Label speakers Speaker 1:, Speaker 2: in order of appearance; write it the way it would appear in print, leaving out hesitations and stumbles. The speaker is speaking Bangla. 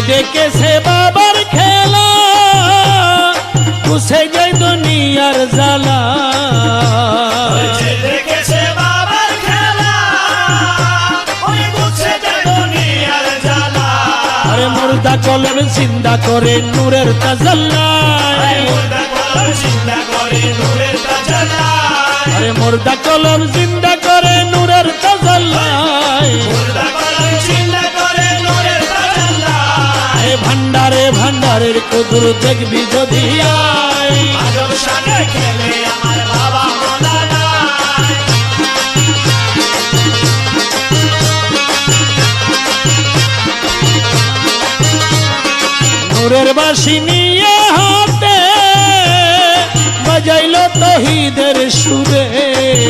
Speaker 1: ডেকেছে বাবার খেলা মুছে যায় দুনিয়ার জ্বালা
Speaker 2: ডেকেছে বাবার খেলা ওই মুছে যায় দুনিয়ার জ্বালা
Speaker 1: আরে মুর্দা কলম জিন্দা করে নূরের তাজাল্লায়
Speaker 2: মুর্দা কলম জিন্দা করে নূরের তাজাল্লায়
Speaker 1: আরে মুর্দা কলম জিন্দা করে নূরের তাজাল্লায়
Speaker 2: মুর্দা কলম জিন্দা করে নূরের তাজাল্লায়
Speaker 1: ভান্ডারে ভান্ডারের কুদুর দেখবি যদি আয়
Speaker 2: আজব শানে খেলে আমার বাবা মাওলানা
Speaker 1: নূরের বাঁশি নিয়ে হাতে বাজাইল তহিদের সুরে